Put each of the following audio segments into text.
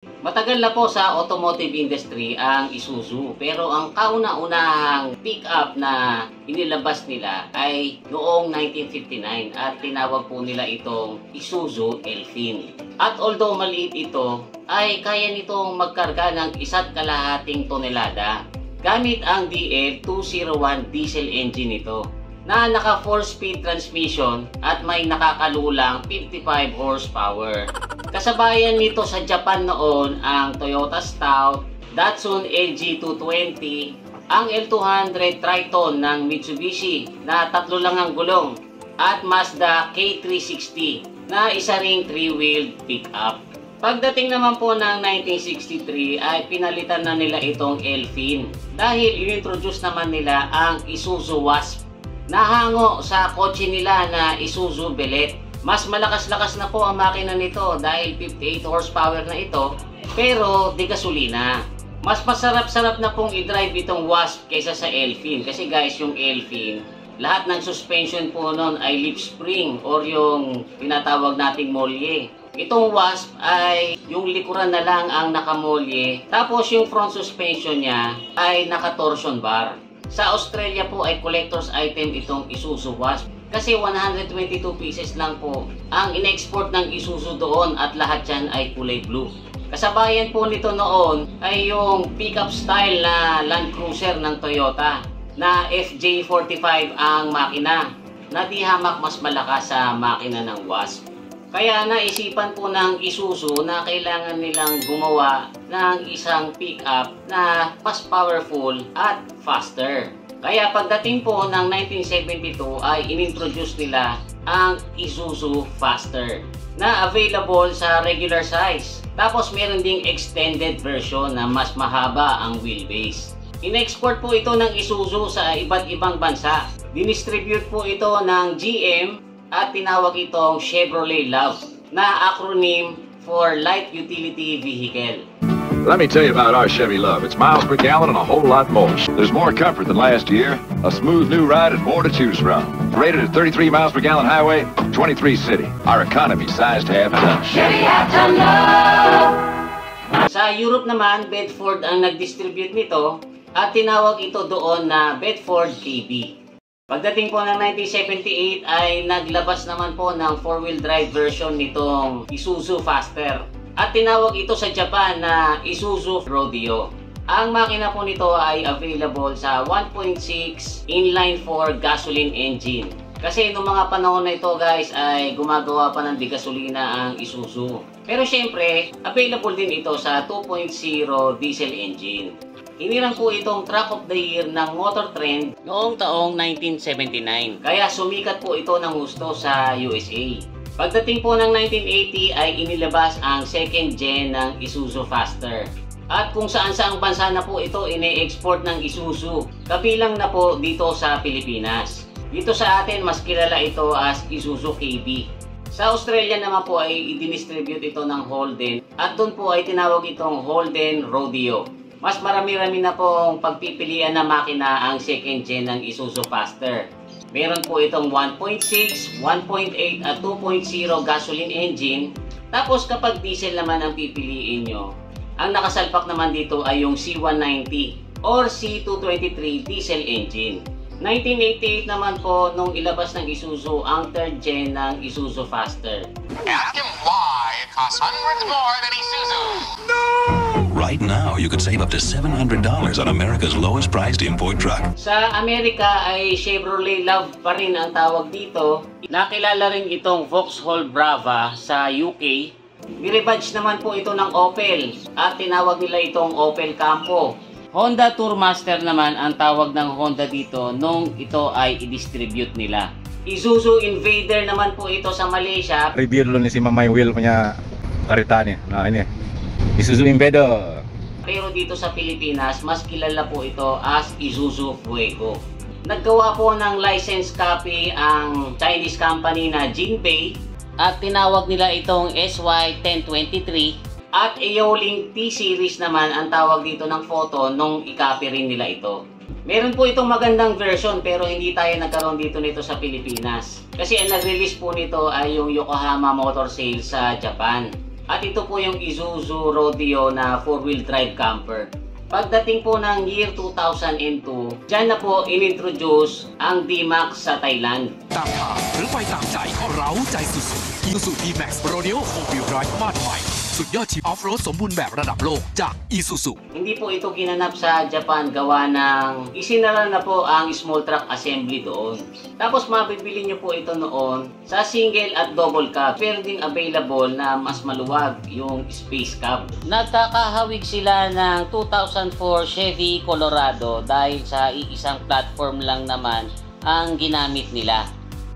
Matagal na po sa automotive industry ang Isuzu, pero ang kauna-unahang pick-up na inilabas nila ay noong 1959 at tinawag po nila itong Isuzu Elfin. At although maliit ito, ay kaya nitong magkarga ng 1.5 tonelada gamit ang DL201 diesel engine nito na naka 4-speed transmission at may nakakalulang 55 horsepower. Kasabayan nito sa Japan noon ang Toyota Stout, Datsun LG220, ang L200 Triton ng Mitsubishi na 3 lang ang gulong at Mazda K360 na isa ring 3-wheeled pickup. Pagdating naman po ng 1963 ay pinalitan na nila itong Elfin dahil inintroduce naman nila ang Isuzu Wasp na hango sa kotse nila na Isuzu Bellet. Mas malakas-lakas na po ang makina nito dahil 58 horsepower na ito, pero di gasolina. Mas masarap-sarap na pong i-drive itong Wasp kaysa sa Elfin. Kasi guys, yung Elfin, lahat ng suspension po nun ay leaf spring or yung tinatawag nating molye. Itong Wasp ay yung likuran na lang ang nakamolye, tapos yung front suspension niya ay naka-torsion bar. Sa Australia po ay collector's item itong Isuzu Wasp. Kasi 122 pieces lang po ang in-export ng Isuzu doon at lahat yan ay kulay blue. Kasabayan po nito noon ay yung pickup style na Land Cruiser ng Toyota na FJ45 ang makina na di hamak mas malakas sa makina ng Wasp. Kaya naisipan po ng Isuzu na kailangan nilang gumawa ng isang pickup na mas powerful at faster. Kaya pagdating po ng 1972 ay inintroduce nila ang Isuzu Faster na available sa regular size. Tapos meron ding extended version na mas mahaba ang wheelbase. In-export po ito ng Isuzu sa iba't ibang bansa. Dinistribute po ito ng GM at tinawag itong Chevrolet Love na acronym for Light Utility Vehicle. Let me tell you about our Chevy Love. It's miles per gallon and a whole lot more. There's more comfort than last year, a smooth new ride and more to choose from. Rated at 33 miles per gallon highway, 23 city. Our economy sized to have enough. Chevy has to love! Sa Europe naman, Bedford ang nag-distribute nito at tinawag ito doon na Bedford KB. Pagdating po ng 1978 ay naglabas naman po ng 4-wheel drive version nitong Isuzu Faster. At tinawag ito sa Japan na Isuzu Rodeo. Ang makina po nito ay available sa 1.6 inline-4 gasoline engine. Kasi noong mga panahon na ito guys ay gumagawa pa ng di-gasolina ang Isuzu. Pero syempre, available din ito sa 2.0 diesel engine. Hinirang po itong Truck of the Year ng Motor Trend noong taong 1979. Kaya sumikat po ito ng husto sa USA. Pagdating po ng 1980 ay inilabas ang second gen ng Isuzu Faster. At kung saan-saang bansa na po ito ine-export ng Isuzu, kabilang na po dito sa Pilipinas. Dito sa atin mas kilala ito as Isuzu KB. Sa Australia naman po ay i-distribute ito ng Holden at doon po ay tinawag itong Holden Rodeo. Mas marami-rami na pong pagpipilian na makina ang second gen ng Isuzu Faster. Meron po itong 1.6, 1.8 at 2.0 gasoline engine. Tapos kapag diesel naman ang pipiliin nyo, ang nakasalpak naman dito ay yung C190 or C223 diesel engine. 1988 naman po nung ilabas ng Isuzu ang third gen ng Isuzu Faster. Ask him why it costs hundreds more than Isuzu. No! Right now, you could save up to $700 on America's lowest priced import truck. Sa Amerika ay Chevrolet Love pa rin ang tawag dito. Nakilala rin itong Vauxhall Brava sa UK. Nirebadge naman po ito ng Opel at tinawag nila itong Opel Campo. Honda Tourmaster naman ang tawag ng Honda dito nung ito ay i-distribute nila. Isuzu Invader naman po ito sa Malaysia. Review ni si Mamay Will punya karita niya. Nah, ini Isuzu Invader. Pero dito sa Pilipinas, mas kilala po ito as Isuzu Fuego. Naggawa po ng license copy ang Chinese company na Jinpei at tinawag nila itong SY1023 at Eolink T-Series naman ang tawag dito ng photo nung i-copy rin nila ito. Meron po itong magandang version pero hindi tayo nagkaroon dito nito sa Pilipinas. Kasi ang nag-release po nito ay yung Yokohama Motor Sales sa Japan. At ito po yung Isuzu Rodeo na 4-wheel drive camper. Pagdating po ng year 2002, dyan na po inintroduce ang D-Max sa Thailand. ตามทางหรือไปตามใจก็เร้าใจสุดๆ Isuzu D-Max Rodeo 4-wheel drive มาใหม่สุดยอดชิปออฟโรดสมบูรณ์แบบระดับโลกจาก Isuzu Hindi po ito ginanap sa Japan, gawa ng isinara na po ang small truck assembly doon. Tapos mabibili nyo po ito noon sa single at double cab. Pero din available na mas maluwag yung space cab. Nagkakahawig sila ng 2004 Chevy Colorado dahil sa iisang platform lang naman ang ginamit nila.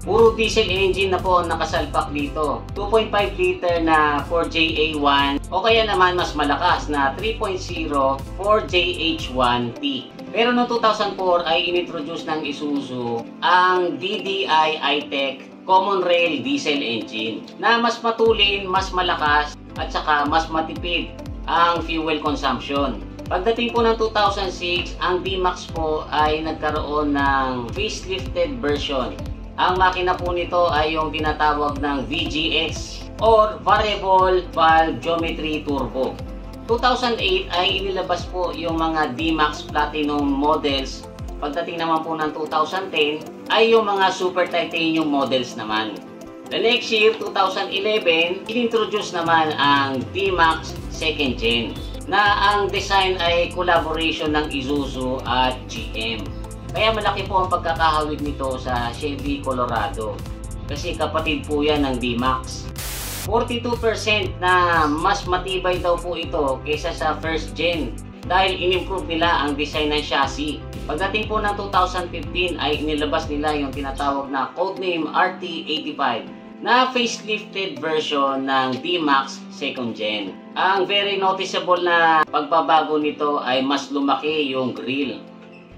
Puro diesel engine na po ang nakasalpak dito. 2.5 liter na 4JA1 o kaya naman mas malakas na 3.0 4JH1T. Pero noong 2004 ay inintroduce ng Isuzu ang DDI I-Tech Common Rail Diesel Engine na mas matulin, mas malakas at saka mas matipid ang fuel consumption. Pagdating po ng 2006, ang D-Max po ay nagkaroon ng facelifted version. Ang makina po nito ay yung tinatawag ng VGS or Variable Valve Geometry Turbo. 2008 ay inilabas po yung mga D-Max Platinum models. Pagdating naman po ng 2010 ay yung mga Super Titanium models naman. The next year, 2011, inintroduce naman ang D-Max Second Gen na ang design ay collaboration ng Isuzu at GM. Kaya malaki po ang pagkakahawig nito sa Chevy Colorado kasi kapatid po yan ng D-Max. 42% na mas matibay daw po ito kaysa sa first gen dahil in-improve nila ang design ng chassis. Pagdating po ng 2015 ay inilabas nila yung tinatawag na codename RT85 na facelifted version ng D-Max second gen. Ang very noticeable na pagbabago nito ay mas lumaki yung grille.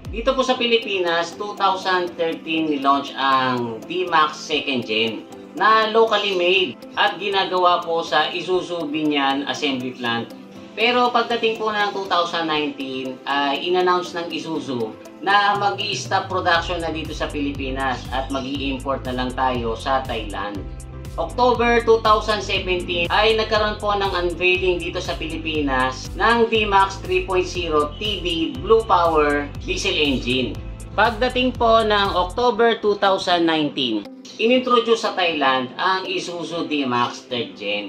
Dito po sa Pilipinas, 2013 nilaunch ang D-Max second gen na locally made at ginagawa po sa Isuzu Binyan Assembly Plant. Pero pagdating po ng 2019 ay in-announce ng Isuzu na mag-i-stop production na dito sa Pilipinas at mag-i-import na lang tayo sa Thailand. October 2017 ay nagkaroon po ng unveiling dito sa Pilipinas ng D-Max 3.0 TB Blue Power diesel engine. Pagdating po ng October 2019, inintroduce sa Thailand ang Isuzu D-Max 3rd Gen.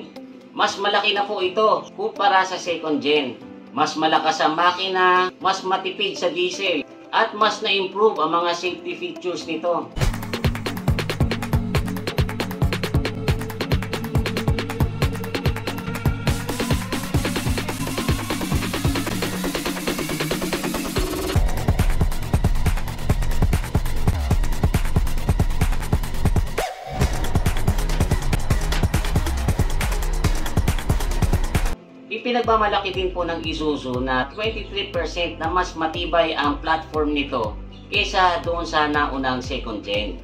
Mas malaki na po ito kumpara sa 2nd Gen. Mas malakas ang makina, mas matipid sa diesel, at mas na-improve ang mga safety features nito. Ipinagmamalaki din po ng Isuzu na 23% na mas matibay ang platform nito kaysa doon sa naunang 2nd Gen.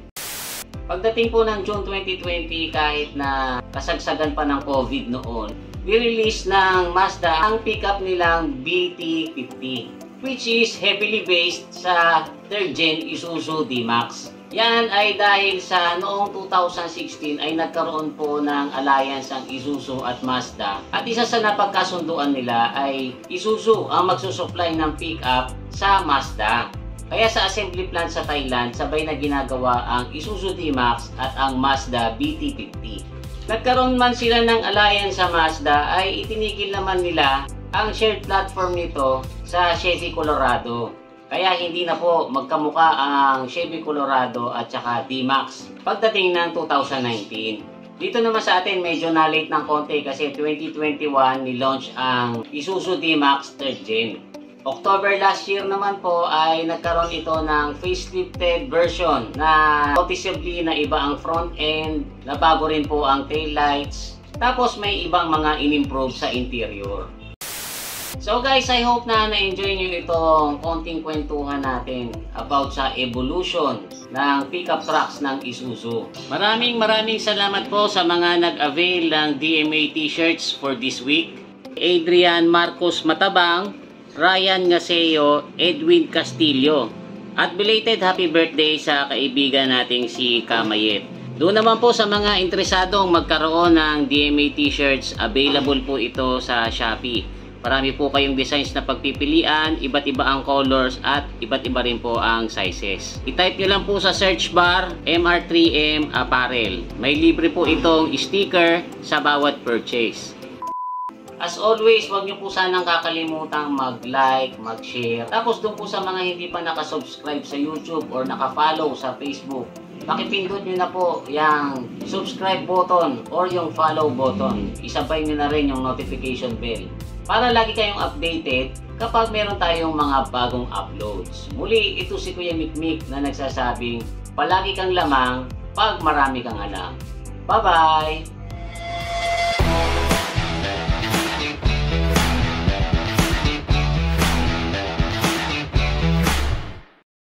Pagdating po ng June 2020, kahit na kasagsagan pa ng COVID noon, nirelease ng Mazda ang pickup nilang BT50, which is heavily based sa 3rd Gen Isuzu D-Max. Yan ay dahil sa noong 2016 ay nagkaroon po ng alliance ang Isuzu at Mazda. At isa sa napagkasunduan nila ay Isuzu ang magsusupply ng pickup sa Mazda. Kaya sa assembly plant sa Thailand, sabay na ginagawa ang Isuzu D-Max at ang Mazda BT50. Nagkaroon man sila ng alliance sa Mazda ay itinigil naman nila ang shared platform nito sa Chevy Colorado. Kaya hindi na po magkamuka ang Chevy Colorado at saka D-Max pagdating ng 2019. Dito naman sa atin medyo na-late ng konti kasi 2021 ni-launch ang Isuzu D-Max 3rd Gen. October last year naman po ay nagkaroon ito ng facelifted version na noticeably na iba ang front end, nabago rin po ang taillights, tapos may ibang mga in-improve sa interior. So guys, I hope na na-enjoy nyo itong konting kwentuhan natin about sa evolution ng pickup trucks ng Isuzu. Maraming salamat po sa mga nag-avail ng DMA t-shirts for this week. Adrian Marcos Matabang, Ryan Ngaseo, Edwin Castillo. At belated happy birthday sa kaibigan nating si Kamayet. Doon naman po sa mga interesadong magkaroon ng DMA t-shirts, available po ito sa Shopee. Marami po kayong designs na pagpipilian, iba't iba ang colors at iba't iba rin po ang sizes. I-type nyo lang po sa search bar, MR3M Apparel. May libre po itong sticker sa bawat purchase. As always, huwag nyo po sanang kakalimutang mag-like, mag-share. Tapos doon po sa mga hindi pa nakasubscribe sa YouTube or nakafollow sa Facebook, pakipindot nyo na po yung subscribe button or yung follow button. Isabay nyo na rin yung notification bell para lagi kayong updated kapag meron tayong mga bagong uploads. Muli, ito si Kuya Mikmik na nagsasabing palagi kang lamang pag marami kang alam. Bye-bye!